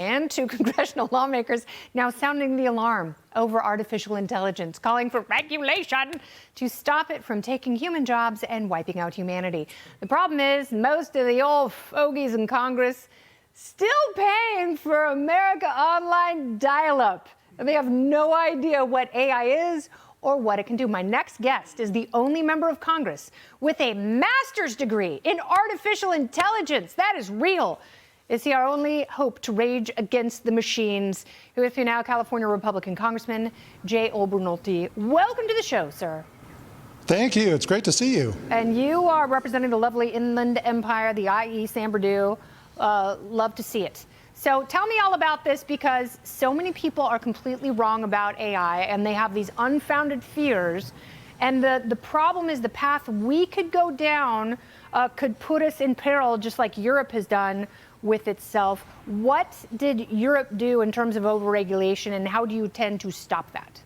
And two congressional lawmakers now sounding the alarm over artificial intelligence, calling for regulation to stop it from taking human jobs and wiping out humanity. The problem is most of the old fogies in Congress still paying for America Online dial-up. They have no idea what AI is or what it can do. My next guest is the only member of Congress with a master's degree in artificial intelligence. That is real. Is he our only hope to rage against the machines? With you now, California Republican Congressman Jay Obernolte. Welcome to the show, sir. Thank you. It's great to see you. And you are representing the lovely Inland Empire, the IE San Bernardino. Love to see it. So tell me all about this, because so many people are completely wrong about AI and they have these unfounded fears. And the problem is the path we could go down could put us in peril, just like Europe has done with itself. What did Europe do in terms of overregulation, and how do you tend to stop that?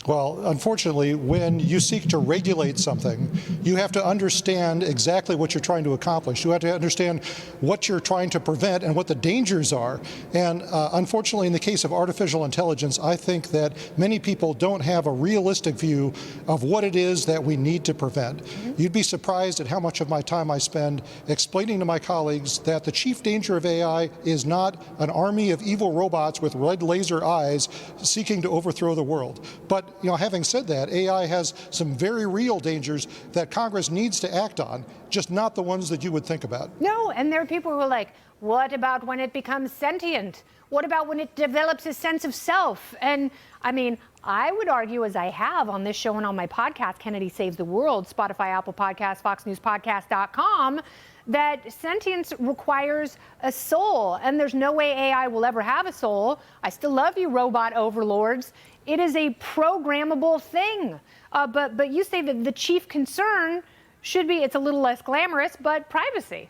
Well, unfortunately, when you seek to regulate something, you have to understand exactly what you're trying to accomplish. You have to understand what you're trying to prevent and what the dangers are. And unfortunately, in the case of artificial intelligence, I think that many people don't have a realistic view of what it is that we need to prevent. You'd be surprised at how much of my time I spend explaining to my colleagues that the chief danger of AI is not an army of evil robots with red laser eyes seeking to overthrow the world. But having said that, AI has some very real dangers that Congress needs to act on, just not the ones that you would think about. No, and there are people who are like, what about when it becomes sentient? What about when it develops a sense of self? And I mean, I would argue, as I have on this show and on my podcast, Kennedy Saves the World, Spotify, Apple Podcasts, FoxNewsPodcast.com, that sentience requires a soul, and there's no way AI will ever have a soul. I still love you, robot overlords. It is a programmable thing. But you say that the chief concern should be, it's a little less glamorous, but privacy.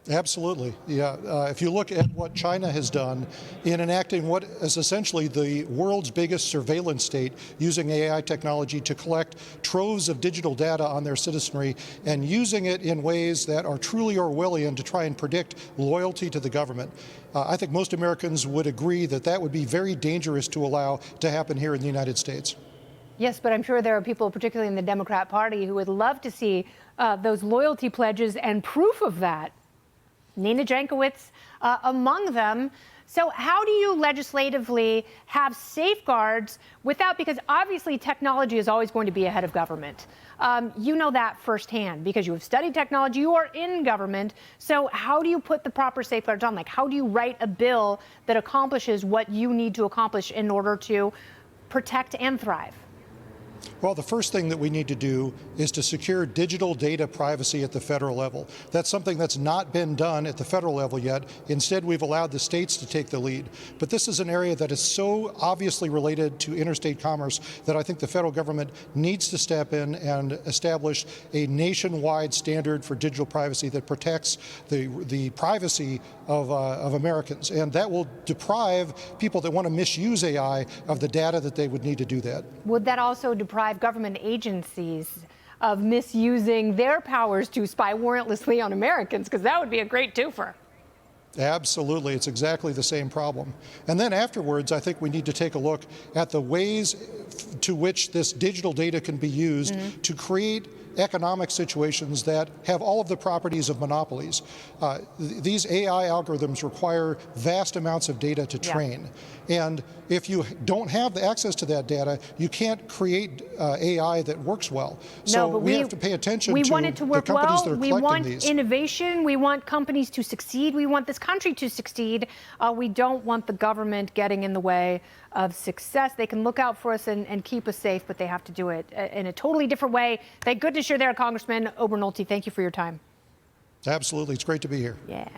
Absolutely, yeah. If you look at what China has done in enacting what is essentially the world's biggest surveillance state, using AI technology to collect troves of digital data on their citizenry and using it in ways that are truly Orwellian to try and predict loyalty to the government. I think most Americans would agree that that would be very dangerous to allow to happen here in the United States. Yes, but I'm sure there are people, particularly in the Democrat Party, who would love to see those loyalty pledges and proof of that. Nina Jankowicz among them. So how do you legislatively have safeguards without, because obviously technology is always going to be ahead of government. You know that firsthand because you have studied technology, you are in government. So how do you put the proper safeguards on? Like, how do you write a bill that accomplishes what you need to accomplish in order to protect and thrive? Well, the first thing that we need to do is to secure digital data privacy at the federal level. That's something that's not been done at the federal level yet. Instead, we've allowed the states to take the lead. But this is an area that is so obviously related to interstate commerce that I think the federal government needs to step in and establish a nationwide standard for digital privacy that protects the privacy of Americans. And that will deprive people that want to misuse AI of the data that they would need to do that. Would that also deprive government agencies of misusing their powers to spy warrantlessly on Americans? Because that would be a great twofer. Absolutely. It's exactly the same problem. And then afterwards, I think we need to take a look at the ways to which this digital data can be used to create economic situations that have all of the properties of monopolies. These AI algorithms require vast amounts of data to train. And if you don't have the access to that data, you can't create AI that works well. So we have to pay attention to the companies that are collecting these. We want innovation. We want companies to succeed. We want this country to succeed. We don't want the government getting in the way of success. They can look out for us and keep us safe, but they have to do it in a totally different way. Thank goodness you're there, Congressman Obernolte. Thank you for your time. Absolutely. It's great to be here. Yeah.